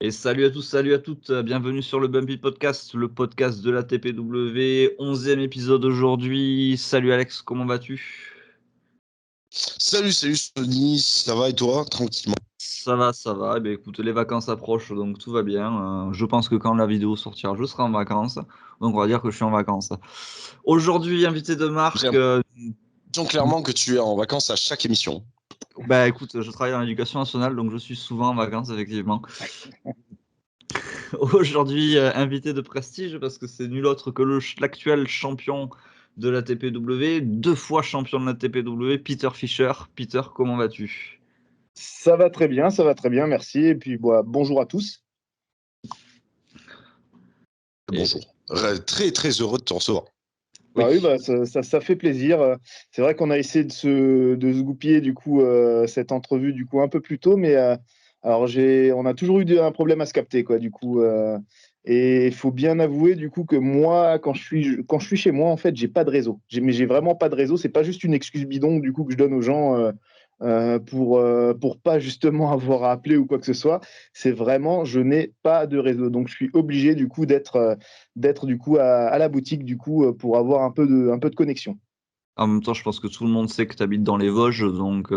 Et salut à tous, salut à toutes, bienvenue sur le Bumpy Podcast, le podcast de la TPW, 11e épisode aujourd'hui. Salut Alex, comment vas-tu? Salut Sony, ça va et toi? Tranquillement. Ça va. Eh bien, écoute, les vacances approchent, donc tout va bien. Je pense que quand la vidéo sortira, je serai en vacances, donc on va dire que je suis en vacances. Aujourd'hui, invité de J'ai marque, l'impression clairement que tu es en vacances à chaque émission. bah écoute, je travaille dans l'éducation nationale, donc je suis souvent en vacances, effectivement. Aujourd'hui, invité de prestige parce que c'est nul autre que l'actuel champion de la TPW, 2 fois champion de la TPW, Peter Fischer. Peter, comment vas-tu? Ça va très bien, merci. Et puis bonjour à tous. Et Bonjour. Très très heureux de te recevoir. Bah oui. oui, ça fait plaisir. C'est vrai qu'on a essayé de se goupiller du coup cette entrevue du coup un peu plus tôt, mais alors on a toujours eu un problème à se capter quoi du coup. Et il faut bien avouer du coup que moi quand je suis chez moi en fait j'ai pas de réseau. Mais j'ai vraiment pas de réseau. C'est pas juste une excuse bidon du coup que je donne aux gens pour pas justement avoir à appeler ou quoi que ce soit. C'est vraiment je n'ai pas de réseau, donc je suis obligé du coup d'être du coup à la boutique du coup pour avoir un peu de connexion. En même temps, je pense que tout le monde sait que tu habites dans les Vosges, donc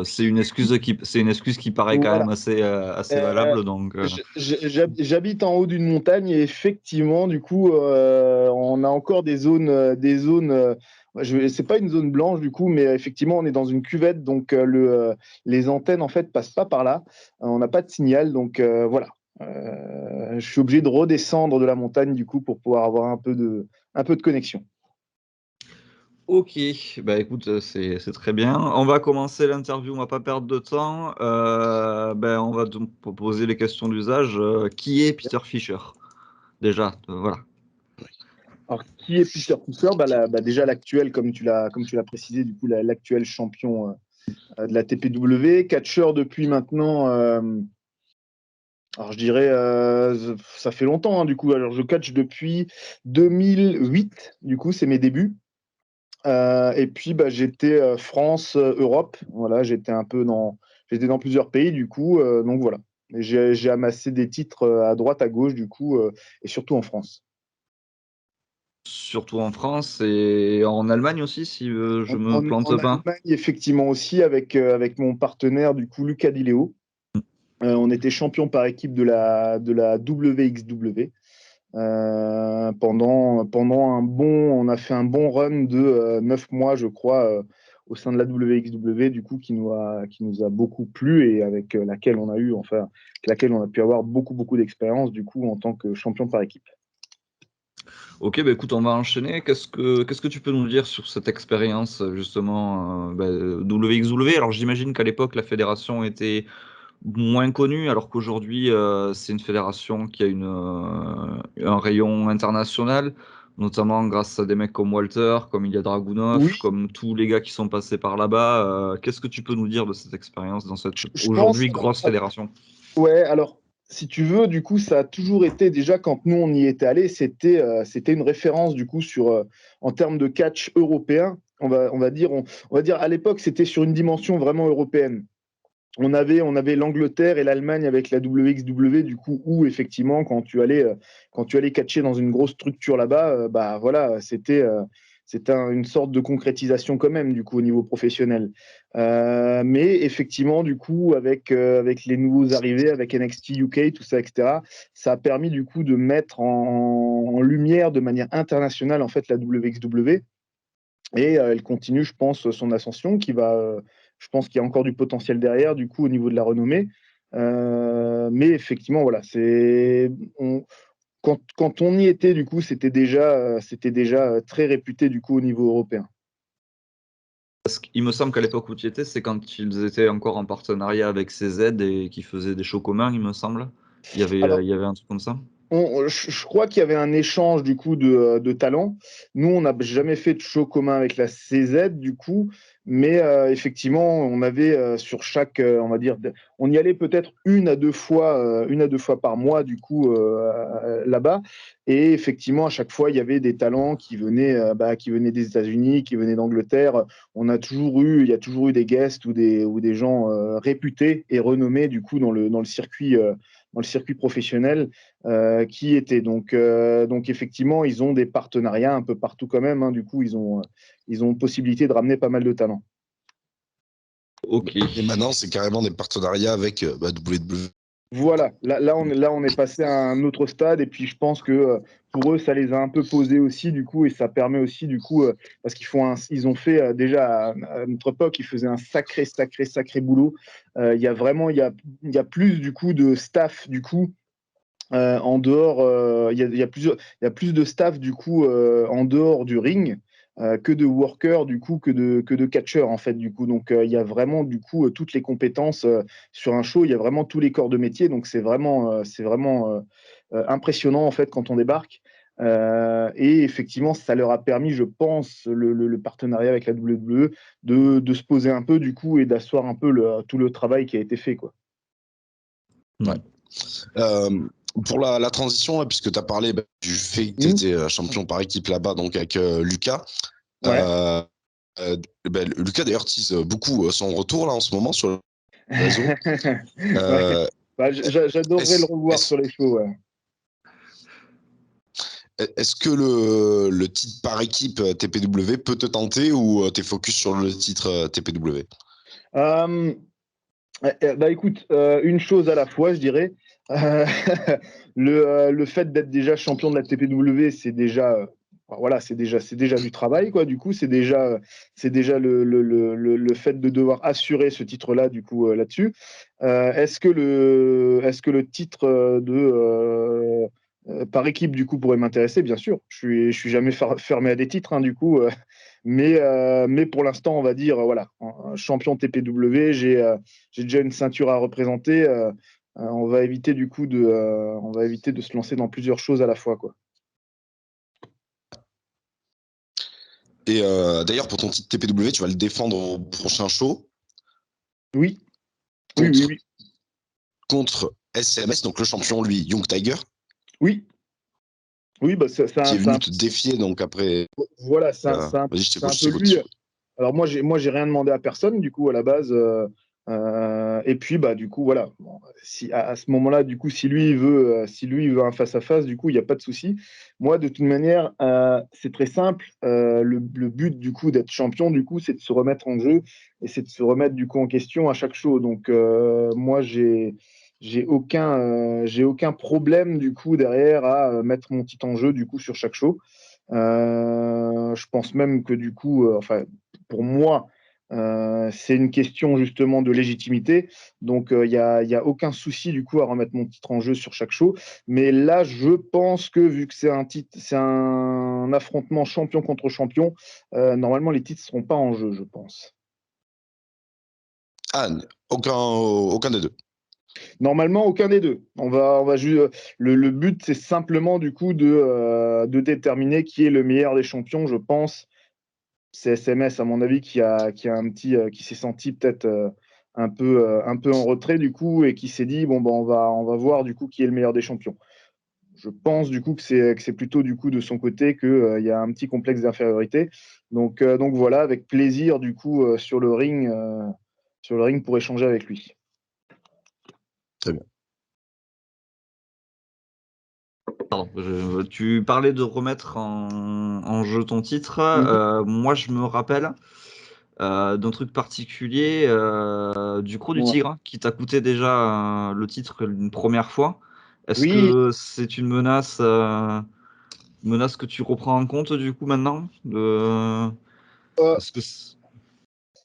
c'est une excuse qui paraît quand même Voilà. assez valable, donc J'habite en haut d'une montagne et effectivement, du coup, on a encore des zones. C'est pas une zone blanche du coup, mais effectivement, on est dans une cuvette, donc les antennes en fait passent pas par là. On n'a pas de signal, donc voilà. Je suis obligé de redescendre de la montagne du coup pour pouvoir avoir un peu de connexion. OK, bah, écoute, c'est très bien. On va commencer l'interview, on va pas perdre de temps. On va te poser les questions d'usage. Qui est Peter Fischer? Déjà, voilà. Alors, qui est Peter Fischer? Déjà l'actuel, comme tu l'as précisé, du coup, l'actuel champion de la TPW, catcheur depuis maintenant, alors je dirais, ça fait longtemps, hein, du coup. Alors, je catch depuis 2008, du coup, c'est mes débuts. Et puis, j'étais France, Europe. Voilà, j'étais dans plusieurs pays, du coup. Donc voilà. Et j'ai amassé des titres à droite, à gauche, du coup, et surtout en France. Surtout en France et en Allemagne aussi, si, je En, me en- plante en pas? Allemagne, effectivement aussi, avec mon partenaire, du coup, Luca Di Leo. On était champion par équipe de la WXW. On a fait un bon run de 9 mois, je crois, au sein de la WXW, du coup, qui nous a beaucoup plu et avec laquelle on a pu avoir beaucoup, beaucoup d'expérience, du coup, en tant que champion par équipe. OK, bah, écoute, on va enchaîner. Qu'est-ce que tu peux nous dire sur cette expérience, justement, WXW? Alors j'imagine qu'à l'époque, la fédération était moins connue, alors qu'aujourd'hui, c'est une fédération qui a un rayon international, notamment grâce à des mecs comme Walter, comme Ilya Oui, Dragunov, comme tous les gars qui sont passés par là-bas. Qu'est-ce que tu peux nous dire de cette expérience dans cette, je pense. aujourd'hui, grosse fédération? Ouais, alors, si tu veux, du coup, ça a toujours été, déjà, quand nous, on y était allés, c'était une référence, du coup, en termes de catch européen. On va dire, à l'époque, c'était sur une dimension vraiment européenne. On avait l'Angleterre et l'Allemagne avec la WXW, du coup, où effectivement, quand tu allais catcher dans une grosse structure là-bas, voilà, c'était une sorte de concrétisation quand même, du coup, au niveau professionnel. Mais effectivement, du coup, avec les nouveaux arrivés, avec NXT UK, tout ça, etc., ça a permis, du coup, de mettre en lumière de manière internationale, en fait, la WXW. Et elle continue, je pense, son ascension, je pense qu'il y a encore du potentiel derrière, du coup, au niveau de la renommée. Mais effectivement, voilà, quand on y était, du coup, c'était déjà très réputé, du coup, au niveau européen. Parce qu'il me semble qu'à l'époque où tu y étais, c'est quand ils étaient encore en partenariat avec CZ et qu'ils faisaient des shows communs, il me semble? Alors, Il y avait un truc comme ça? je crois qu'il y avait un échange du coup de talents. Nous, on n'a jamais fait de show commun avec la CZ du coup, mais effectivement, on avait sur chaque, on va dire, on y allait peut-être une à deux fois par mois du coup là-bas. Et effectivement, à chaque fois, il y avait des talents qui venaient des États-Unis, qui venaient d'Angleterre. Il y a toujours eu des guests ou des gens réputés et renommés du coup dans le le circuit professionnel qui étaient. Donc effectivement, ils ont des partenariats un peu partout quand même. Hein. Du coup, ils ont possibilité de ramener pas mal de talents. Ok. Et maintenant, c'est carrément des partenariats avec WWE. Voilà, là, on est passé à un autre stade et puis je pense que pour eux, ça les a un peu posés aussi du coup et ça permet aussi du coup, parce ils ont fait déjà à notre époque, ils faisaient un sacré boulot. Il y a vraiment, il y a plus du coup de staff du coup en dehors, il y a plus de staff du coup en dehors du ring que de workers du coup que de catcheurs en fait du coup. Donc il y a vraiment du coup toutes les compétences sur un show. Il y a vraiment tous les corps de métier. Donc c'est vraiment impressionnant en fait quand on débarque. Et effectivement, ça leur a permis, je pense, le partenariat avec la WWE de se poser un peu du coup et d'asseoir un peu tout le travail qui a été fait quoi. Ouais. Pour la transition, là, puisque tu as parlé du fait que tu étais champion par équipe là-bas, donc avec Lucas. Ouais. Lucas, d'ailleurs, tease beaucoup son retour là en ce moment sur le réseau. Ouais. J'adorerais le revoir sur les shows. Ouais. Est-ce que le titre par équipe TPW peut te tenter ou tu es focus sur le titre TPW? Écoute, une chose à la fois, je dirais. Le fait d'être déjà champion de la TPW, c'est déjà, voilà, c'est déjà du travail, quoi. Du coup, c'est déjà le fait de devoir assurer ce titre-là, du coup, là-dessus. Est-ce que le titre par équipe, du coup, pourrait m'intéresser? Bien sûr. Je suis jamais fermé à des titres, hein, du coup. Mais pour l'instant, on va dire, voilà, champion TPW, j'ai déjà une ceinture à représenter. On va éviter du coup on va éviter de se lancer dans plusieurs choses à la fois, quoi. Et d'ailleurs, pour ton titre TPW, tu vas le défendre au prochain show. Oui. Contre, Oui. contre SMS, donc le champion, lui, Young Tiger. Oui. Oui, bah qui est venu te défier, donc après. Voilà, c'est un peu lui. Alors moi, j'ai rien demandé à personne, du coup, à la base. Et puis, bah, du coup, voilà. Bon, si, à ce moment-là, du coup, si lui, il veut un face-à-face, du coup, il n'y a pas de souci. Moi, de toute manière, c'est très simple. Le but, du coup, d'être champion, du coup, c'est de se remettre en jeu et c'est de se remettre, du coup, en question à chaque show. Donc, moi, j'ai aucun problème, du coup, derrière à mettre mon titre en jeu, du coup, sur chaque show. Je pense même que du coup, enfin, pour moi, c'est une question justement de légitimité. Donc, il y a aucun souci du coup à remettre mon titre en jeu sur chaque show. Mais là, je pense que vu que c'est un affrontement champion contre champion, normalement les titres ne seront pas en jeu, je pense. Ah, aucun des deux. Normalement, aucun des deux. On va juste. Le but, c'est simplement du coup de déterminer qui est le meilleur des champions, je pense. C'est SMS, à mon avis, qui s'est senti peut-être un peu en retrait du coup et qui s'est dit bon ben on va voir du coup qui est le meilleur des champions. Je pense du coup que c'est plutôt du coup de son côté que il y a un petit complexe d'infériorité. Donc voilà, avec plaisir du coup sur le ring pour échanger avec lui. Très bien. Pardon, tu parlais de remettre en jeu ton titre. Moi, je me rappelle d'un truc particulier du Croc du Tigre qui t'a coûté déjà le titre une première fois. Est-ce que c'est une menace que tu reprends en compte du coup maintenant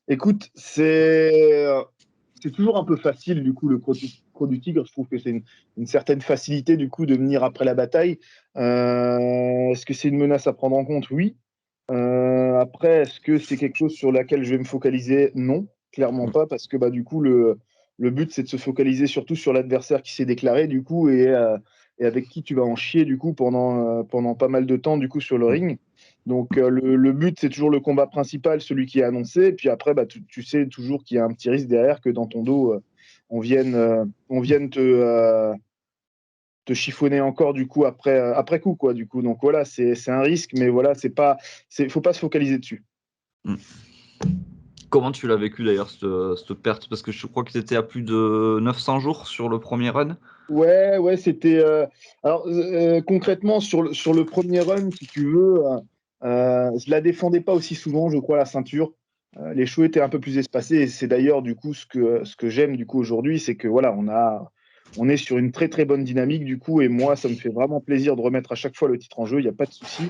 Écoute, c'est toujours un peu facile du coup le Croc du Tigre. Je trouve que c'est une certaine facilité du coup de venir après la bataille. Est-ce que c'est une menace à prendre en compte? Oui. Après, est-ce que c'est quelque chose sur laquelle je vais me focaliser? Non, clairement pas, parce que bah, du coup, le but, c'est de se focaliser surtout sur l'adversaire qui s'est déclaré, du coup, et avec qui tu vas en chier, du coup, pendant pas mal de temps, du coup, sur le ring. Donc, le but, c'est toujours le combat principal, celui qui est annoncé. Et puis après, bah, tu sais toujours qu'il y a un petit risque derrière que dans ton dos, on vienne te chiffonner encore du coup après coup quoi du coup. Donc voilà, c'est un risque, mais voilà, faut pas se focaliser dessus. Comment tu l'as vécu d'ailleurs cette perte? Parce que je crois que tu étais à plus de 900 jours sur le premier run. Ouais, c'était. Alors, concrètement, sur le premier run, si tu veux, je la défendais pas aussi souvent, je crois, la ceinture. Les shows étaient un peu plus espacés. Et c'est d'ailleurs, du coup, ce que j'aime, du coup, aujourd'hui, c'est que, voilà, on est sur une très, très bonne dynamique, du coup. Et moi, ça me fait vraiment plaisir de remettre à chaque fois le titre en jeu. Il n'y a pas de souci.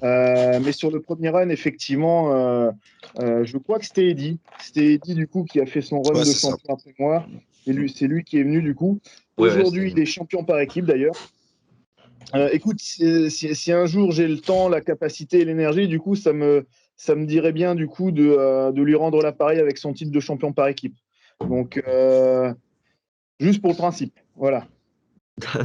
Mais sur le premier run, effectivement, je crois que c'était Eddie. C'était Eddie, du coup, qui a fait son run Ouais, de c'est ça. champion après moi. C'est lui qui est venu, du coup. Ouais, c'est. Aujourd'hui, il est champion par équipe, d'ailleurs. Écoute, si un jour j'ai le temps, la capacité et l'énergie, du coup, ça me dirait bien, du coup, de lui rendre l'appareil avec son titre de champion par équipe. Donc, juste pour le principe. Voilà.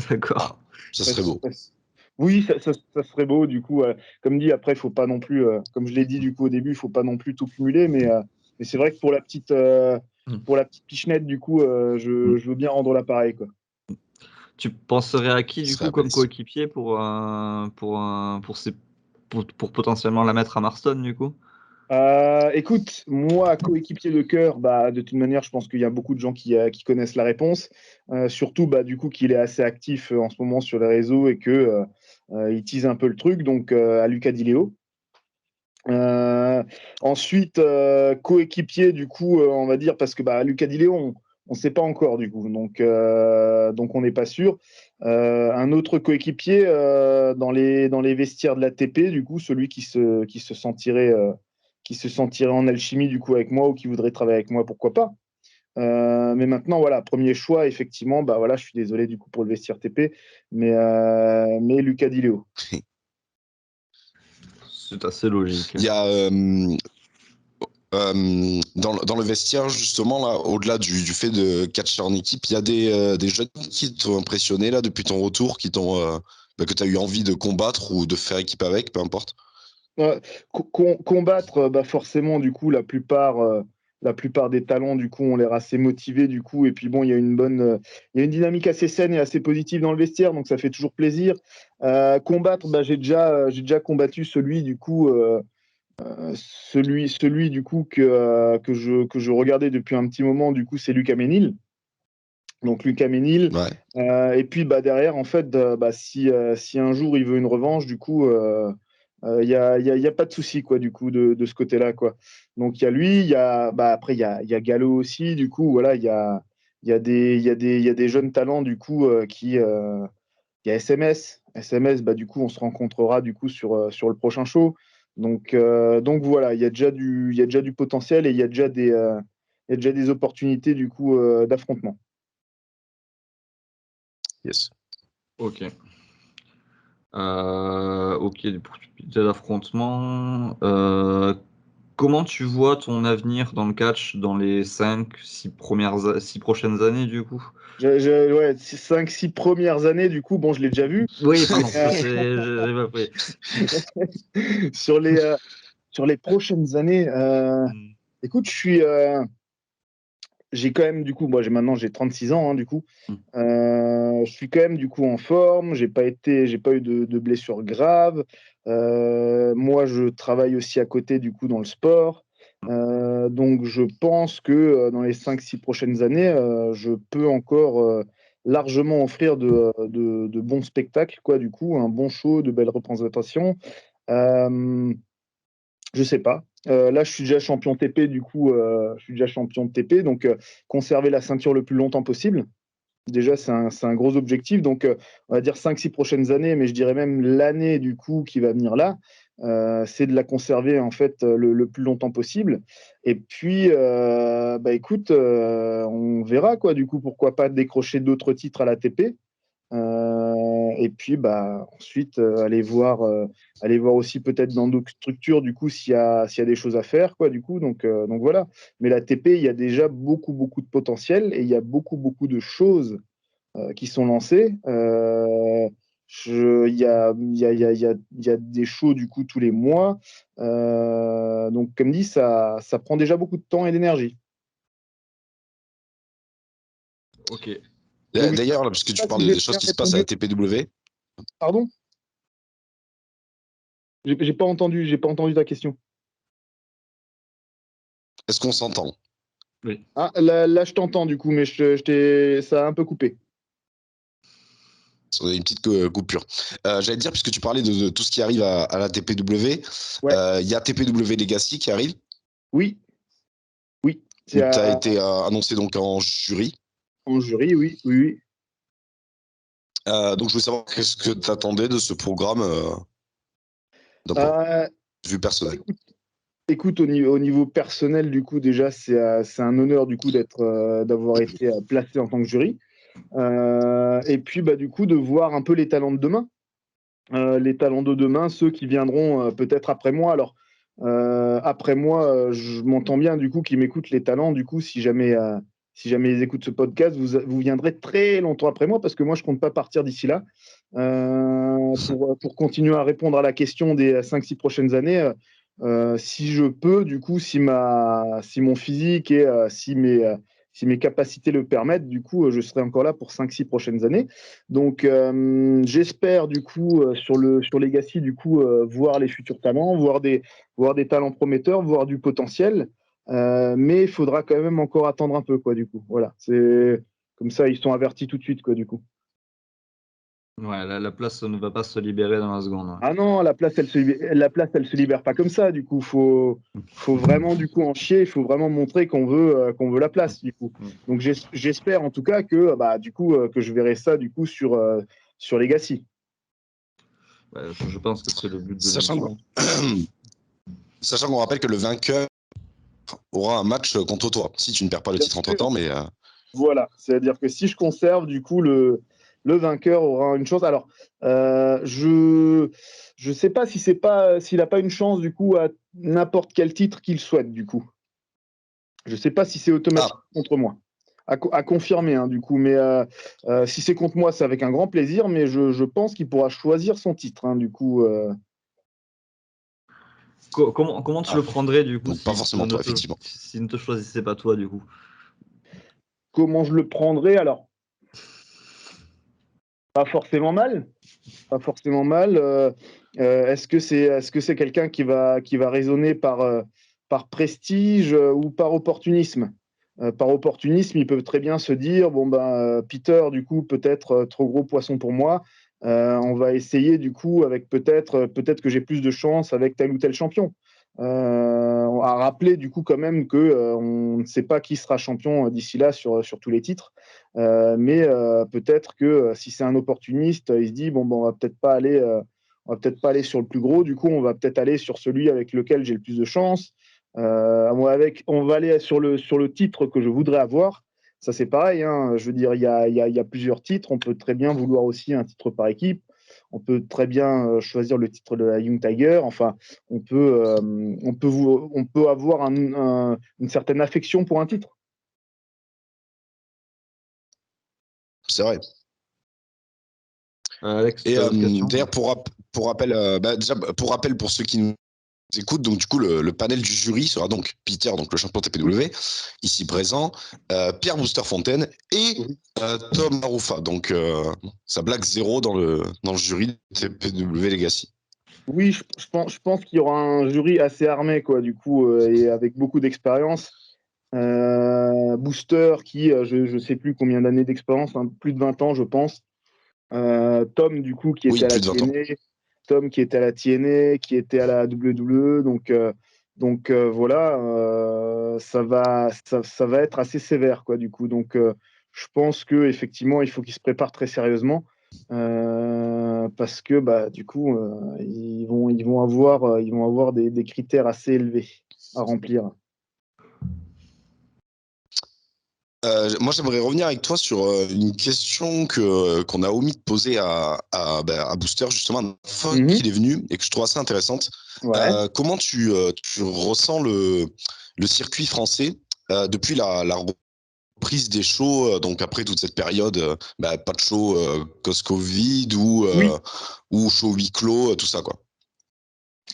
D'accord. Ça Ça- serait beau. ça- oui, ça serait beau, du coup. Comme dit, après, il faut pas non plus, comme je l'ai dit, du coup, au début, il faut pas non plus tout cumuler. Mais c'est vrai que Mm. pour la petite pichenette, du coup, je veux bien rendre l'appareil, quoi. Tu penserais à qui, Ça du serait coup, comme apprécié. coéquipier pour potentiellement la mettre à Marston, du coup? Écoute, moi, coéquipier de cœur, bah, de toute manière, je pense qu'il y a beaucoup de gens qui connaissent la réponse. Surtout, bah, du coup, qu'il est assez actif en ce moment sur les réseaux et que il tease un peu le truc. Donc, à Lucas Di Leo. Euh, Ensuite, coéquipier, du coup, on va dire, parce que bah, Lucas Di Leo, on ne sait pas encore, du coup. Donc on n'est pas sûr. Un autre coéquipier dans les vestiaires de la TP, du coup, celui qui se sentirait en alchimie, du coup, avec moi ou qui voudrait travailler avec moi, pourquoi pas. Mais maintenant, voilà, premier choix, effectivement, bah voilà, je suis désolé du coup pour le vestiaire TP, mais Lucas Di Leo. C'est assez logique. Il y a dans le vestiaire, justement, là, au-delà du fait de catcher en équipe, il y a des jeunes qui t'ont impressionné là depuis ton retour, que tu as eu envie de combattre ou de faire équipe avec, peu importe. Combattre, bah forcément, du coup, la plupart des talents, du coup, ont l'air assez motivés, du coup. Et puis bon, il y a une dynamique assez saine et assez positive dans le vestiaire, donc ça fait toujours plaisir. Combattre, bah, j'ai déjà combattu celui, du coup, celui du coup que je regardais depuis un petit moment, du coup, c'est Lucas Ménil. Donc Lucas Ménil. Ouais, Et puis bah, derrière, en fait, bah, si un jour il veut une revanche, du coup, y a pas de souci, quoi, du coup, de ce côté-là, quoi. Donc il y a lui, bah, après, il y a Gallo aussi, du coup, voilà, il y a des jeunes talents, du coup, il y a SMS. SMS, bah, du coup, on se rencontrera, du coup, sur le prochain show. Donc voilà, il y a déjà du potentiel et il y a déjà des opportunités, du coup, d'affrontement. yes. Ok. Ok, pour d'affrontement. Comment tu vois ton avenir dans le catch dans les 6 prochaines années, du coup? Ouais, 5-6 premières années, du coup, bon, je l'ai déjà vu. Oui, pardon, j'ai pas pris. Sur sur les prochaines années, Hmm. écoute, j'ai quand même, du coup, moi, maintenant, j'ai 36 ans, hein, du coup. Je suis quand même, du coup, en forme. J'ai pas eu de blessures graves. Moi, je travaille aussi à côté, du coup, dans le sport. Donc, je pense que dans les 5-6 prochaines années, je peux encore largement offrir de bons spectacles, quoi, du coup, un bon show, de belles représentations. Euh, je sais pas. Là, je suis déjà champion TP, du coup, je suis déjà champion de TP, donc conserver la ceinture le plus longtemps possible. Déjà, c'est un gros objectif. Donc, on va dire 5-6 prochaines années, mais je dirais même l'année du coup qui va venir là, c'est de la conserver en fait le plus longtemps possible. Et puis, bah écoute, on verra quoi. Du coup, pourquoi pas décrocher d'autres titres à la TP. Et puis, bah ensuite, aller voir aussi peut-être dans d'autres structures du coup s'il y a des choses à faire quoi. Du coup, donc voilà. Mais la TP, il y a déjà beaucoup de potentiel et il y a beaucoup de choses qui sont lancés. Il y a des shows du coup tous les mois. Donc, comme dit, ça prend déjà beaucoup de temps et d'énergie. Ok. Donc, je ne D'ailleurs, là, sais puisque tu pas parles si j'ai des choses bien qui se passent à répondu. la TPW, Pardon? J'ai pas entendu ta question. est-ce qu'on s'entend? Oui. Ah, là, je t'entends du coup, mais ça a un peu coupé. On a une petite coupure. J'allais te dire, puisque tu parlais de tout ce qui arrive à la TPW, il y a TPW Legacy qui arrive. Oui. Oui. Tu as été annoncé donc en jury. En jury, oui. Donc je voulais savoir qu'est-ce que tu attendais de ce programme d'un point de vue personnel. Écoute, au niveau personnel, du coup, déjà, c'est un honneur du coup d'avoir été placé en tant que jury. Et puis, du coup, de voir un peu les talents de demain. Les talents de demain, ceux qui viendront peut-être après moi. Alors, après moi, je m'entends bien, du coup, qui m'écoutent les talents. Du coup, si jamais ils écoutent ce podcast, vous viendrez très longtemps après moi parce que moi, je compte pas partir d'ici là. Pour continuer à répondre à la question des 5-6 prochaines années, si je peux, du coup, si mon physique et si mes capacités le permettent, du coup, je serai encore là pour 5-6 prochaines années. Donc, j'espère, du coup, sur Legacy, du coup, voir les futurs talents, voir des talents prometteurs, voir du potentiel. Mais il faudra quand même encore attendre un peu, quoi, du coup. Voilà. C'est comme ça, ils sont avertis tout de suite, quoi, du coup. Ouais, la place ne va pas se libérer dans la seconde. Ah non, la place, elle se libère pas comme ça. Du coup, faut vraiment du coup en chier. Il faut vraiment montrer qu'on veut la place. Du coup, donc j'espère en tout cas que du coup que je verrai ça du coup sur Legacy. Je pense que c'est le but de Sachant qu'on rappelle que le vainqueur aura un match contre toi si tu ne perds pas le titre entre temps, mais voilà, c'est-à-dire que si je conserve, du coup le vainqueur aura une chance. Alors, je sais pas s'il n'a pas une chance du coup à n'importe quel titre qu'il souhaite du coup. Je sais pas si c'est automatique contre moi. À confirmer hein, du coup, mais si c'est contre moi, c'est avec un grand plaisir. Mais je pense qu'il pourra choisir son titre hein, du coup. Comment tu le prendrais du coup donc pas forcément toi, effectivement. S'il ne te choisissait pas toi du coup? Comment je le prendrais alors? Pas forcément mal. Pas forcément mal. Est-ce que c'est quelqu'un qui va raisonner par prestige ou par opportunisme? Par opportunisme, ils peuvent très bien se dire bon Peter, du coup, peut-être trop gros poisson pour moi. On va essayer du coup avec peut-être que j'ai plus de chance avec tel ou tel champion. On a rappelé du coup quand même que on ne sait pas qui sera champion d'ici là sur tous les titres. Mais peut-être que si c'est un opportuniste, il se dit bon, on va peut-être pas aller sur le plus gros. Du coup, on va peut-être aller sur celui avec lequel j'ai le plus de chance. On va aller sur le titre que je voudrais avoir. Ça, c'est pareil. Hein. Je veux dire, il y a plusieurs titres. On peut très bien vouloir aussi un titre par équipe. On peut très bien choisir le titre de la Young Tiger. Enfin, on peut avoir une certaine affection pour un titre. C'est vrai. Alex, et d'ailleurs, pour rappel pour ceux qui nous écoutent, donc du coup, le panel du jury sera donc Peter, donc le champion TPW, ici présent, Pierre Booster Fontaine et Tom Maroufa. Donc, ça blague zéro dans le jury de TPW Legacy. Oui, je pense qu'il y aura un jury assez armé, quoi, du coup, et avec beaucoup d'expérience. Booster, qui, je ne sais plus combien d'années d'expérience, hein, plus de 20 ans, je pense. Tom, du coup, qui était à la TNA. Tom, qui était à la TNA, qui était à la WWE. Donc voilà, ça va être assez sévère, quoi, du coup. Donc, je pense qu'effectivement, il faut qu'ils se préparent très sérieusement. Parce que du coup, ils vont avoir des critères assez élevés à remplir. Moi, j'aimerais revenir avec toi sur une question qu'on a omis de poser à Booster, justement, une fois qu'il est venu, et que je trouve assez intéressante. Ouais. Comment tu ressens le circuit français depuis la reprise des shows, donc après toute cette période, pas de show cause-Covid ou show huis clos, tout ça, quoi.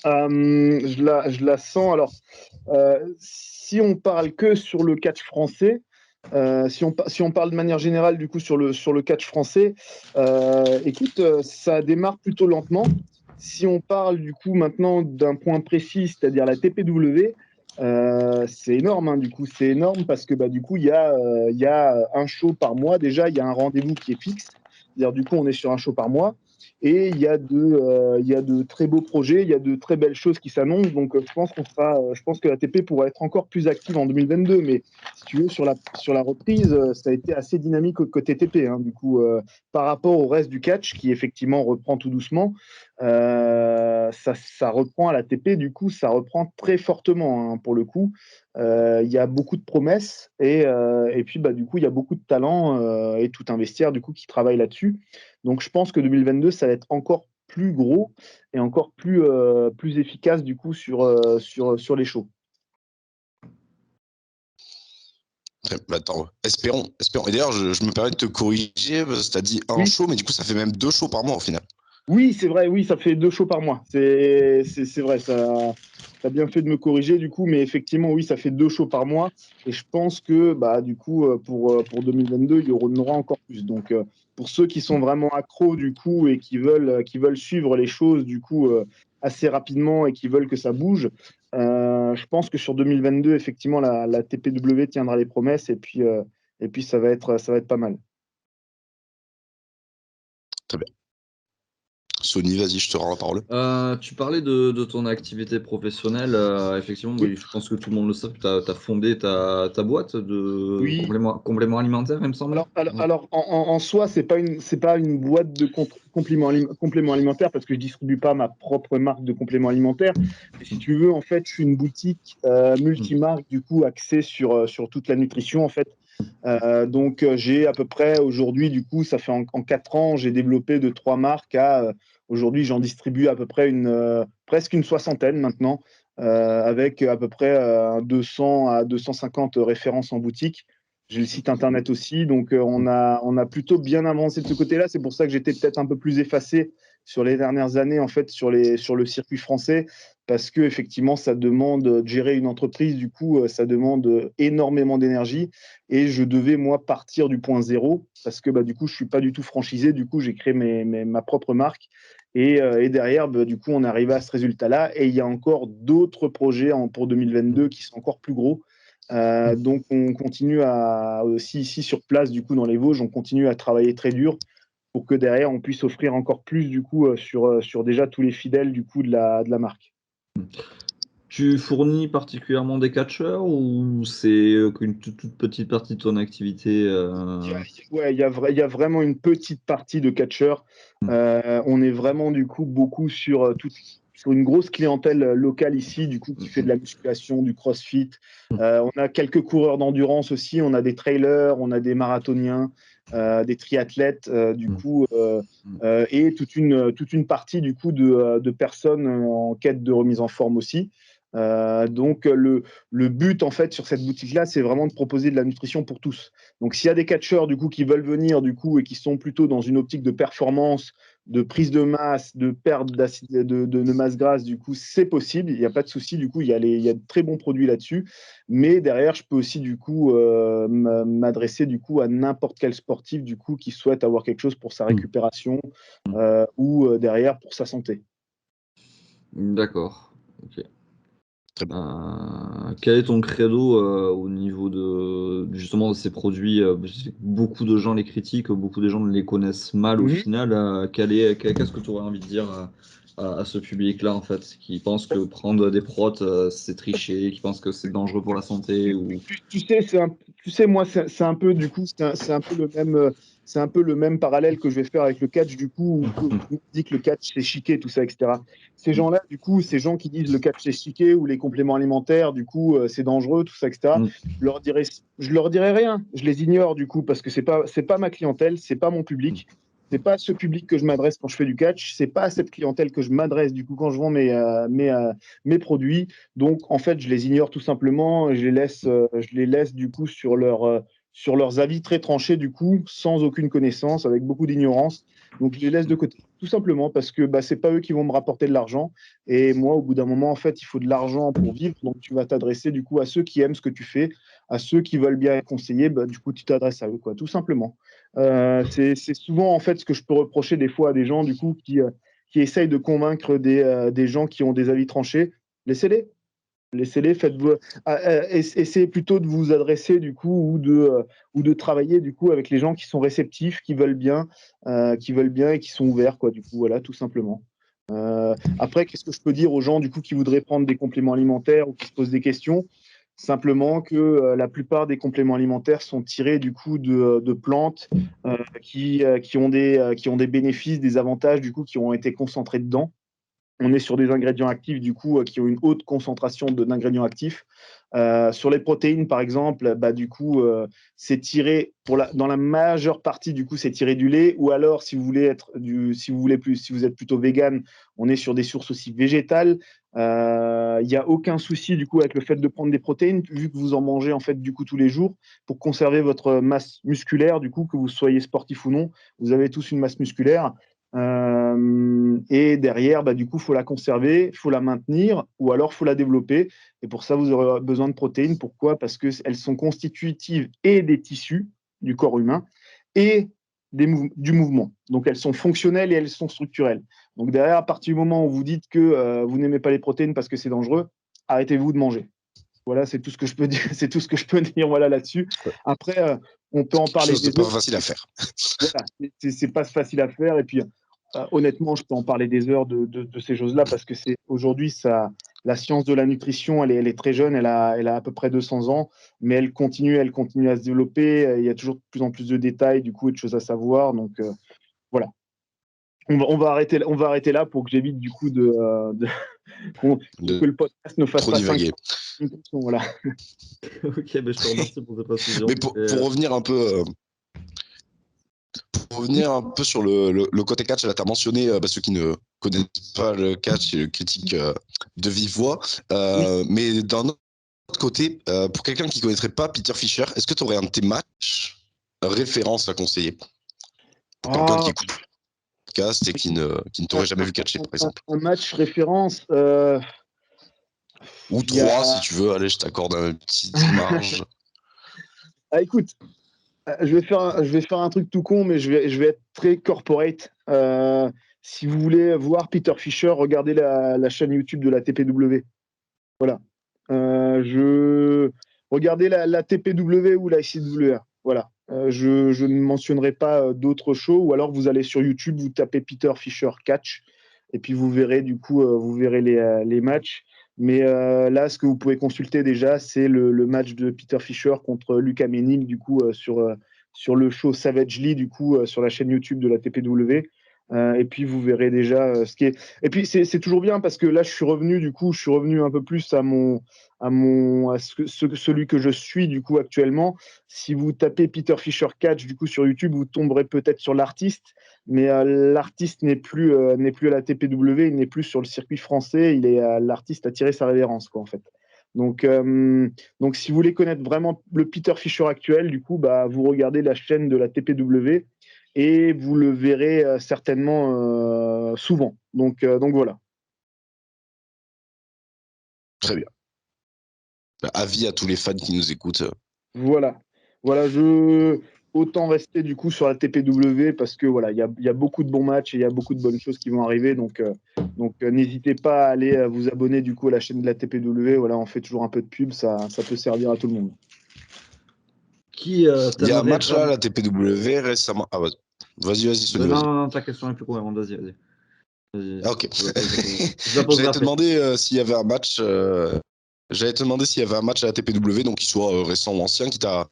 Je la sens. Alors, si on parle que sur le catch français, si on parle de manière générale du coup sur le catch français, écoute, ça démarre plutôt lentement. Si on parle du coup maintenant d'un point précis, c'est-à-dire la TPW, c'est énorme. Hein, du coup, c'est énorme parce que du coup il y a un show par mois déjà, il y a un rendez-vous qui est fixe. C'est-à-dire, du coup, on est sur un show par mois. Et il y a de très beaux projets, il y a de très belles choses qui s'annoncent. Donc, je pense que l'ATP pourra être encore plus active en 2022. Mais si tu veux, sur la reprise, ça a été assez dynamique côté TP. Hein. Du coup, par rapport au reste du catch, qui effectivement reprend tout doucement, ça reprend à l'ATP. Du coup, ça reprend très fortement, hein, pour le coup. Il y a beaucoup de promesses et puis du coup, il y a beaucoup de talents et tout un vestiaire du coup, qui travaille là-dessus. Donc, je pense que 2022, ça va être encore plus gros et encore plus efficace du coup sur les shows. Attends, espérons. Et d'ailleurs, je me permets de te corriger, parce que tu as dit un Oui. show, mais du coup, ça fait même 2 shows par mois au final. Oui, c'est vrai, oui, ça fait 2 shows par mois. C'est vrai, ça as bien fait de me corriger du coup, mais effectivement, oui, ça fait 2 shows par mois. Et je pense que du coup, pour 2022, il y en aura encore plus. Donc, pour ceux qui sont vraiment accros du coup et qui veulent suivre les choses du coup assez rapidement et qui veulent que ça bouge, je pense que sur 2022, effectivement, la TPW tiendra les promesses et puis ça va être pas mal. Très bien. Sony, vas-y, je te rends la parole. Tu parlais de ton activité professionnelle. Effectivement, Oui. oui, je pense que tout le monde le sait. Tu as fondé ta boîte de Oui. compléments alimentaires, il me semble. Alors, en soi, c'est pas une boîte de compléments alimentaires parce que je distribue pas ma propre marque de compléments alimentaires. Mais si tu veux, en fait, je suis une boutique multimarque du coup axée sur toute la nutrition en fait. Donc, j'ai à peu près aujourd'hui, du coup, ça fait en 4 ans, j'ai développé de 3 marques aujourd'hui, j'en distribue à peu près presque une soixantaine maintenant, avec à peu près 200 à 250 références en boutique. J'ai le site internet aussi, donc on a plutôt bien avancé de ce côté-là. C'est pour ça que j'étais peut-être un peu plus effacé sur les dernières années, en fait, sur le circuit français, parce que effectivement, ça demande de gérer une entreprise, du coup, ça demande énormément d'énergie. Et je devais, moi, partir du point zéro, parce que du coup, je ne suis pas du tout franchisé. Du coup, j'ai créé ma propre marque. Et derrière, du coup, on est arrivé à ce résultat-là. Et il y a encore d'autres projets pour 2022 qui sont encore plus gros. Donc, on continue aussi ici sur place, du coup, dans les Vosges, on continue à travailler très dur pour que derrière, on puisse offrir encore plus, du coup, sur déjà tous les fidèles, du coup, de la marque. Tu fournis particulièrement des catcheurs ou c'est qu'une toute petite partie de ton activité Ouais, il y a vraiment une petite partie de catcheurs. On est vraiment, du coup, beaucoup sur une grosse clientèle locale ici, du coup, qui fait de la musculation, du crossfit. On a quelques coureurs d'endurance aussi, on a des trailers, on a des marathoniens, des triathlètes, du coup, et toute une partie, du coup, de personnes en quête de remise en forme aussi. Donc, le but, en fait, sur cette boutique-là, c'est vraiment de proposer de la nutrition pour tous. Donc, s'il y a des catcheurs, du coup, qui veulent venir, du coup, et qui sont plutôt dans une optique de performance, de prise de masse, de perte de masse grasse, du coup, c'est possible. Il n'y a pas de souci. Du coup, il y a de très bons produits là-dessus. Mais derrière, je peux aussi, du coup, m'adresser, du coup, à n'importe quel sportif, du coup, qui souhaite avoir quelque chose pour sa récupération ou derrière pour sa santé. D'accord. Ok. Très bien. Quel est ton credo au niveau justement de ces produits je sais que beaucoup de gens les critiquent, beaucoup de gens les connaissent mal au Mhm. final. Qu'est-ce que tu aurais envie de dire à ce public-là, en fait, qui pense que prendre des protes, c'est tricher, qui pense que c'est dangereux pour la santé ou... Tu sais, tu sais, moi, c'est un peu, du coup, c'est un peu c'est un peu le même parallèle que je vais faire avec le catch, du coup, où on dit que le catch, c'est chiqué, tout ça, etc. Ces gens-là, du coup, ces gens qui disent le catch, c'est chiqué, ou les compléments alimentaires, du coup, c'est dangereux, tout ça, etc. Mm. Je leur dirais rien. Je les ignore, du coup, parce que c'est pas ma clientèle, c'est pas mon public. C'est pas à ce public que je m'adresse quand je fais du catch. C'est pas à cette clientèle que je m'adresse, du coup, quand je vends mes produits. Donc, en fait, je les ignore tout simplement. Je les laisse du coup sur leurs avis très tranchés, du coup, sans aucune connaissance, avec beaucoup d'ignorance. Donc, je les laisse de côté, tout simplement parce que c'est pas eux qui vont me rapporter de l'argent. Et moi, au bout d'un moment, en fait, il faut de l'argent pour vivre. Donc, tu vas t'adresser du coup à ceux qui aiment ce que tu fais, à ceux qui veulent bien être conseillés. Du coup, tu t'adresses à eux, quoi, tout simplement. C'est souvent en fait ce que je peux reprocher des fois à des gens du coup qui essayent de convaincre des gens qui ont des avis tranchés. Laissez-les. Laissez-les, faites-vous. Essayez plutôt de vous adresser du coup ou de travailler du coup avec les gens qui sont réceptifs, qui veulent bien et qui sont ouverts quoi. Du coup, voilà, tout simplement. Après, qu'est-ce que je peux dire aux gens du coup qui voudraient prendre des compléments alimentaires ou qui se posent des questions? Simplement que la plupart des compléments alimentaires sont tirés du coup de plantes qui ont qui ont des bénéfices, des avantages du coup qui ont été concentrés dedans. On est sur des ingrédients actifs du coup qui ont une haute concentration d'ingrédients actifs. Sur les protéines, par exemple, bah, du coup, c'est tiré dans la majeure partie du coup, c'est tiré du lait. Ou alors, si vous voulez si vous voulez plus, si vous êtes plutôt vegan, on est sur des sources aussi végétales. Il n'y a aucun souci du coup avec le fait de prendre des protéines, vu que vous en mangez en fait du coup tous les jours pour conserver votre masse musculaire. Du coup, que vous soyez sportif ou non, vous avez tous une masse musculaire. Et derrière, bah, du coup, il faut la conserver, il faut la maintenir ou alors il faut la développer. Et pour ça, vous aurez besoin de protéines. Pourquoi? Parce qu'elles sont constitutives et des tissus du corps humain et du mouvement. Donc elles sont fonctionnelles et elles sont structurelles. Donc derrière, à partir du moment où vous dites que vous n'aimez pas les protéines parce que c'est dangereux, arrêtez-vous de manger. Voilà, c'est tout ce que je peux dire. C'est tout ce que je peux dire voilà, là-dessus. Après, on peut en Quelque parler chose de des pas heures. facile à faire. Voilà, c'est pas facile à faire. Et puis, honnêtement, je peux en parler des heures de ces choses-là parce que aujourd'hui, la science de la nutrition, elle est très jeune, elle a à peu près 200 ans, mais elle continue à se développer. Il y a toujours de plus en plus de détails, du coup, et de choses à savoir. Donc, voilà. On va arrêter là pour que j'évite, du coup, que le podcast ne fasse Trop pas 5 divaguer. minutes. Voilà. Ok, ben je te remercie pour cette précision. Mais pour revenir un peu. Pour revenir un peu sur le côté catch, là, tu as mentionné, ceux qui ne connaissent pas le catch et le critique de vive voix, mais d'un autre côté, pour quelqu'un qui ne connaîtrait pas Peter Fischer, est-ce que tu aurais un de tes matchs référence à conseiller pour quelqu'un qui écoute le podcast et qui ne t'aurait jamais vu catcher, par exemple? Un match référence. Ou trois, si tu veux. Allez, je t'accorde une petite marge. Ah, écoute, je vais faire un truc tout con, mais je vais être très corporate. Si vous voulez voir Peter Fischer, regardez la chaîne YouTube de la TPW. Voilà. Regardez la TPW ou la ICWR. Voilà. Je ne mentionnerai pas d'autres shows, ou alors vous allez sur YouTube, vous tapez Peter Fischer Catch, et puis vous verrez du coup, vous verrez les matchs. Mais là, ce que vous pouvez consulter déjà, c'est le match de Peter Fischer contre Lucas Ménil, du coup, sur le show Savagely, du coup, sur la chaîne YouTube de la TPW. Et puis vous verrez déjà ce qui est. Et puis c'est toujours bien parce que là, je suis revenu un peu plus celui que je suis du coup actuellement. Si vous tapez Peter Fischer Catch du coup sur YouTube, vous tomberez peut-être sur l'artiste, mais l'artiste n'est plus à la TPW, il n'est plus sur le circuit français, l'artiste a tiré sa révérence quoi en fait. Donc si vous voulez connaître vraiment le Peter Fischer actuel, du coup, bah, vous regardez la chaîne de la TPW et vous le verrez certainement souvent. Donc voilà. Très bien. Avis à tous les fans qui nous écoutent. Voilà. Voilà, autant rester du coup sur la TPW parce que voilà, il y a beaucoup de bons matchs et il y a beaucoup de bonnes choses qui vont arriver. Donc n'hésitez pas à aller vous abonner du coup à la chaîne de la TPW. Voilà, on fait toujours un peu de pub, ça peut servir à tout le monde. Il y a un match là, la TPW récemment. Ah, vas-y, Sony. Non, ta question est plus cohérente, vas-y. Ah, ok. J'allais te demander s'il y avait un match. J'allais te demander s'il y avait un match à la TPW, donc qu'il soit récent ou ancien, qui t'a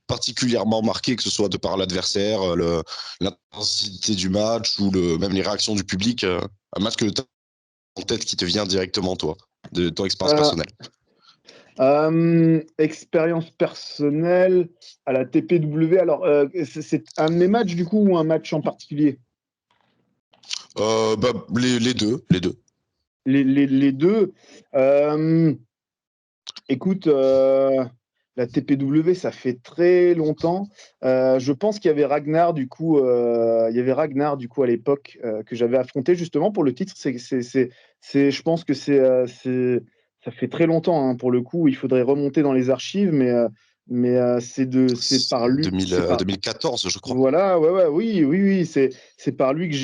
particulièrement marqué, que ce soit de par l'adversaire, l'intensité du match ou même les réactions du public. Un match que tu as en tête qui te vient directement, toi, de ton expérience personnelle. Expérience personnelle à la TPW. Alors, c'est un de mes matchs du coup ou un match en particulier? Les deux. Les deux. Écoute, la TPW, ça fait très longtemps. Je pense qu'il y avait Ragnar du coup. Il y avait Ragnar du coup à l'époque que j'avais affronté justement pour le titre. Je pense que ça fait très longtemps hein, pour le coup. Il faudrait remonter dans les archives, mais c'est par lui. 2014, je crois. Voilà, oui. C'est par lui que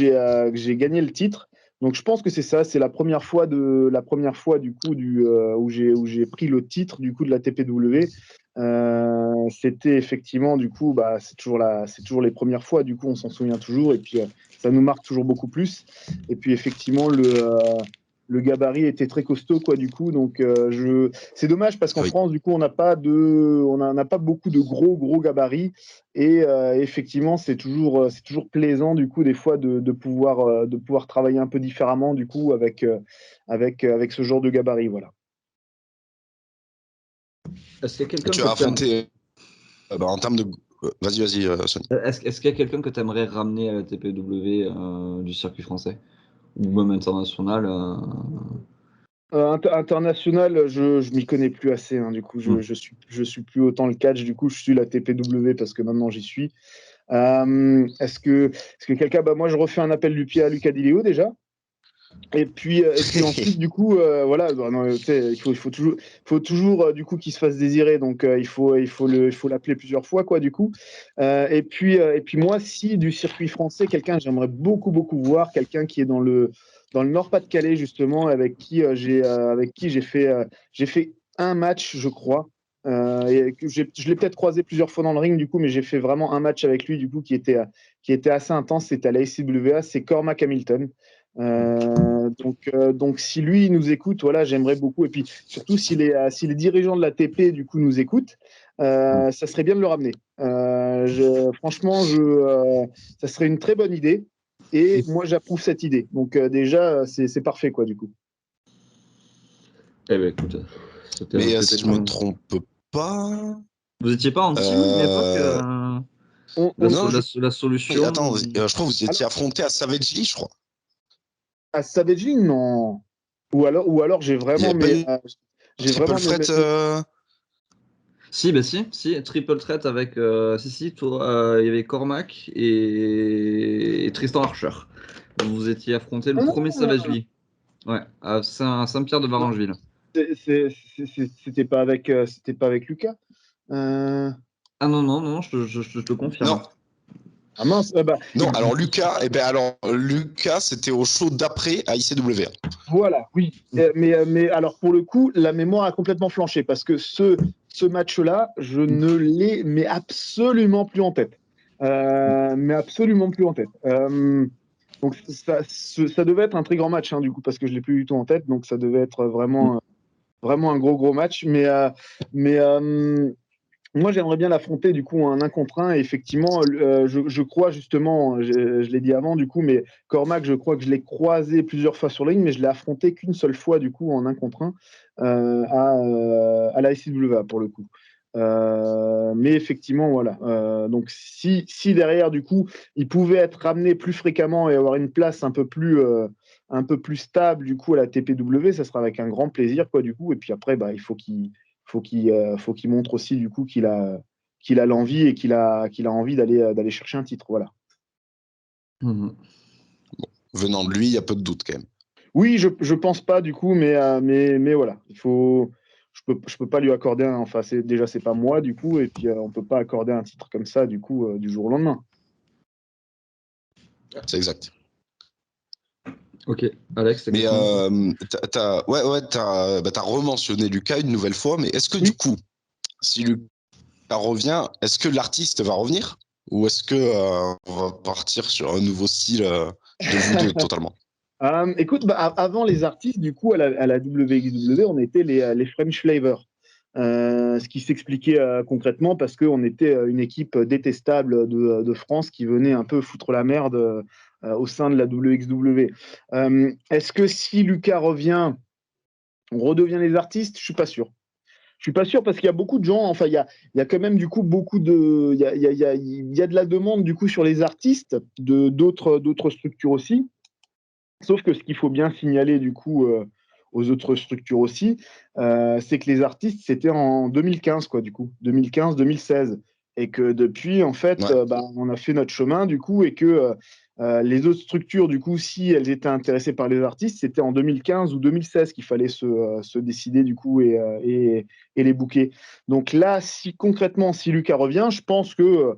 j'ai gagné le titre. Donc je pense que c'est ça, c'est la première fois du coup où j'ai pris le titre du coup de la TPW. C'était effectivement du coup c'est toujours les premières fois du coup on s'en souvient toujours et puis ça nous marque toujours beaucoup plus. Et puis effectivement le gabarit était très costaud quoi du coup donc c'est dommage parce qu'en Oui. France du coup on n'a pas beaucoup de gros gabarits. Et effectivement, c'est toujours plaisant du coup des fois de pouvoir travailler un peu différemment du coup avec ce genre de gabarit, voilà. Est-ce qu'il y a quelqu'un Tu que as affronté en termes de. Vas-y, Sonny. est-ce qu'il y a quelqu'un que tu aimerais ramener à la TPW du circuit français ou même international International, je m'y connais plus assez, hein, du coup, je suis plus autant le catch, du coup, je suis la TPW parce que maintenant j'y suis. Est-ce que quelqu'un, moi je refais un appel du pied à Lucas Di Leo déjà. Et puis ensuite, du coup, voilà, non, tu sais, faut toujours du coup qu'il se fasse désirer. Donc, il faut l'appeler plusieurs fois, quoi, du coup. Et puis moi, si du circuit français, quelqu'un, j'aimerais beaucoup voir, quelqu'un qui est dans le Nord-Pas-de-Calais, justement, avec qui j'ai fait un match, je crois. Et que je l'ai peut-être croisé plusieurs fois dans le ring, du coup, mais j'ai fait vraiment un match avec lui, du coup, qui était assez intense. C'était à la ACWA, c'est Cormac Hamilton. Donc, si lui il nous écoute, voilà, j'aimerais beaucoup. Et puis surtout si les dirigeants de la TP du coup nous écoutent, ça serait bien de le ramener. Franchement, ça serait une très bonne idée. Et moi, j'approuve cette idée. Donc déjà, c'est parfait quoi du coup. Eh ben écoute, Mais c'était si je me trompe pas. Vous étiez pas en team à l'époque Non, la solution. attends, je crois que vous étiez Alors, affronté à Savage Lee, je crois. à Savage Ring, non. Ou alors j'ai Il n'y vraiment avait pas eu j'ai Triple vraiment Threat. Si, bah si, triple threat avec si, toi, il y avait Cormac et Tristan Archer. Vous vous étiez affronté le premier Savage Ah, Lee. Ouais, à Saint-Pierre de non, Varangeville. c'était pas avec Lucas. Ah non, je te confirme. Non, Ah mince, non. Alors Lucas, c'était au show d'après à ICW. voilà, oui. Mais alors pour le coup, la mémoire a complètement flanché parce que ce match-là, je ne l'ai mais absolument plus en tête. Mais absolument plus en tête. Donc ça devait être un très grand match, hein, du coup, parce que je ne l'ai plus du tout en tête. Donc ça devait être vraiment un gros match. Mais moi, j'aimerais bien l'affronter du coup en un contre un. Et effectivement, je crois justement, je l'ai dit avant du coup, mais Cormac, je crois que je l'ai croisé plusieurs fois sur la ligne, mais je l'ai affronté qu'une seule fois du coup en un contre un à la ICWA pour le coup. Mais effectivement, voilà. Donc, si derrière du coup, il pouvait être ramené plus fréquemment et avoir une place un peu plus stable du coup à la TPW, ça sera avec un grand plaisir quoi du coup. Et puis après, il faut qu'il montre aussi du coup qu'il a l'envie et qu'il a envie d'aller chercher un titre. Voilà. Mhm. Venant de lui, il y a peu de doute quand même. Oui, je pense pas du coup, mais voilà, je peux pas lui accorder enfin c'est pas moi du coup, et puis on peut pas accorder un titre comme ça du coup du jour au lendemain. C'est exact. Ok, Alex, t'as Mais quelque chose t'as rementionné Lucas une nouvelle fois, mais est-ce que du Oui. coup, si Lucas revient, est-ce que l'artiste va revenir ou est-ce que on va partir sur un nouveau style de vous deux totalement? Écoute, avant les artistes, du coup, à la WXW, on était les French Flavor. Ce qui s'expliquait concrètement parce qu'on était une équipe détestable de France qui venait un peu foutre la merde au sein de la WXW. Est-ce que si Lucas revient, on redevient les artistes? Je suis pas sûr. Je suis pas sûr parce qu'il y a beaucoup de gens, enfin, il y a quand même du coup beaucoup de. Il y a de la demande du coup sur les artistes de d'autres structures aussi. Sauf que ce qu'il faut bien signaler du coup aux autres structures aussi, c'est que les artistes, c'était en 2015, quoi, du coup, 2015-2016. Et que depuis, en fait, Ouais. on a fait notre chemin, du coup, et que les autres structures, du coup, si elles étaient intéressées par les artistes, c'était en 2015 ou 2016 qu'il fallait se décider, du coup, et les booker. Donc là, si concrètement, si Lucas revient, je pense que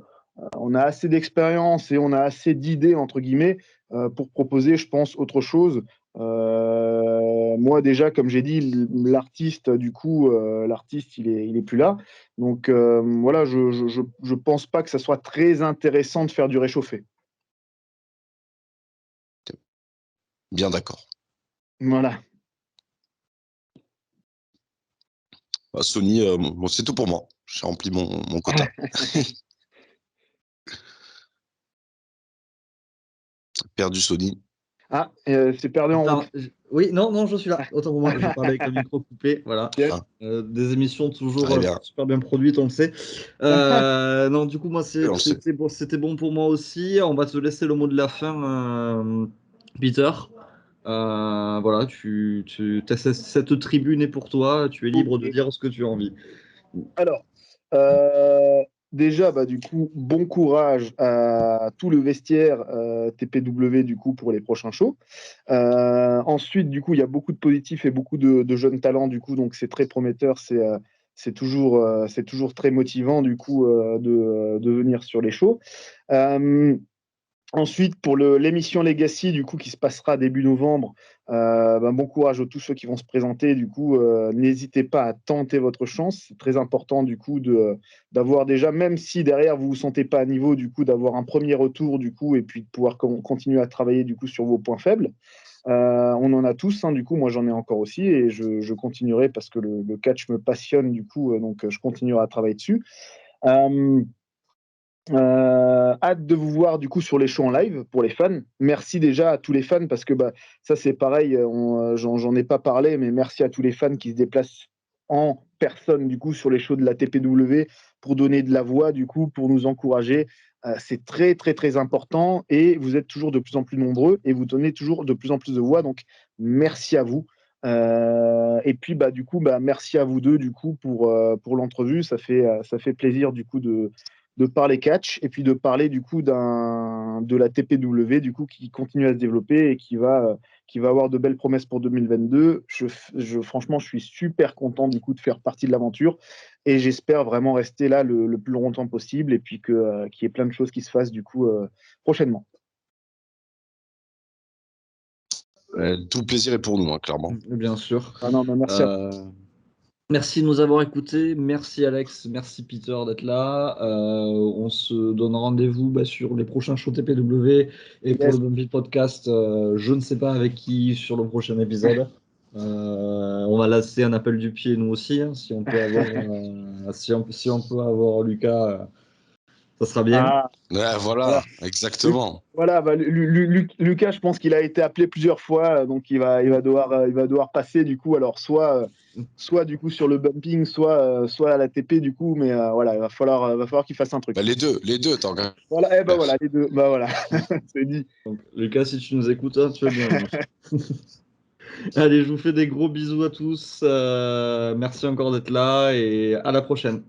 on a assez d'expérience et on a assez d'idées, entre guillemets, pour proposer, je pense, autre chose. Moi, déjà, comme j'ai dit, l'artiste, du coup, l'artiste, il est plus là. Donc, voilà, je pense pas que ça soit très intéressant de faire du réchauffé. Bien d'accord. Voilà. Bah, Sony, bon, c'est tout pour moi. J'ai rempli mon quota. Perdu Sony. Ah, c'est perdu en route. Oui, non, je suis là. Autant pour moi, je parlais avec le micro coupé. Voilà. Yes. Des émissions toujours Très bien. super bien produites, on le sait. Non, du coup, moi, Oui, on le sait. c'était bon pour moi aussi. On va te laisser le mot de la fin, Peter. Voilà, cette tribune est pour toi. Tu es libre de Ok. dire ce que tu as envie. Alors, déjà, bah, du coup, bon courage à tout le vestiaire TPW du coup pour les prochains shows. Ensuite, du coup, il y a beaucoup de positifs et beaucoup de jeunes talents du coup, donc c'est très prometteur. C'est toujours très motivant du coup de venir sur les shows. Ensuite, pour l'émission Legacy, du coup, qui se passera début novembre, bon courage à tous ceux qui vont se présenter. Du coup, n'hésitez pas à tenter votre chance. C'est très important, du coup, d'avoir déjà, même si derrière vous vous sentez pas à niveau, du coup, d'avoir un premier retour, du coup, et puis de pouvoir continuer à travailler, du coup, sur vos points faibles. On en a tous, hein, du coup, moi j'en ai encore aussi, et je continuerai parce que le catch me passionne, du coup, donc je continuerai à travailler dessus. Euh, Hâte de vous voir du coup sur les shows en live pour les fans. Merci déjà à tous les fans parce que bah, ça c'est pareil, j'en ai pas parlé, mais merci à tous les fans qui se déplacent en personne du coup sur les shows de la TPW pour donner de la voix du coup, pour nous encourager. C'est très très très important et vous êtes toujours de plus en plus nombreux et vous donnez toujours de plus en plus de voix. Donc merci à vous. Et puis bah, du coup, bah, merci à vous deux du coup pour l'entrevue. Ça fait plaisir du coup de parler catch et puis de parler du coup de la TPW du coup qui continue à se développer et qui va avoir de belles promesses pour 2022. Franchement, je suis super content du coup de faire partie de l'aventure et j'espère vraiment rester là le plus longtemps possible et puis qu'il y ait plein de choses qui se fassent du coup prochainement. Tout le plaisir est pour nous, hein, clairement. Bien sûr. Ah non, mais merci à vous. Merci de nous avoir écoutés. Merci Alex, merci Peter d'être là. On se donne rendez-vous sur les prochains shows TPW et pour Yes. le Bumpy Podcast. Je ne sais pas avec qui sur le prochain épisode. On va lancer un appel du pied nous aussi, hein, si on peut avoir, si on peut avoir Lucas, ça sera bien. Ah, Ouais, voilà. voilà, exactement. Voilà, bah, Lucas, je pense qu'il a été appelé plusieurs fois, donc il va devoir passer du coup, alors soit du coup sur le bumping, soit à la TP du coup, mais voilà, va falloir qu'il fasse un truc. Bah, les deux, tant qu'à Voilà, faire. voilà, les deux, bah voilà, c'est dit. Donc, Lucas, si tu nous écoutes, hein, tu es bienvenu. Allez, je vous fais des gros bisous à tous. Merci encore d'être là et à la prochaine.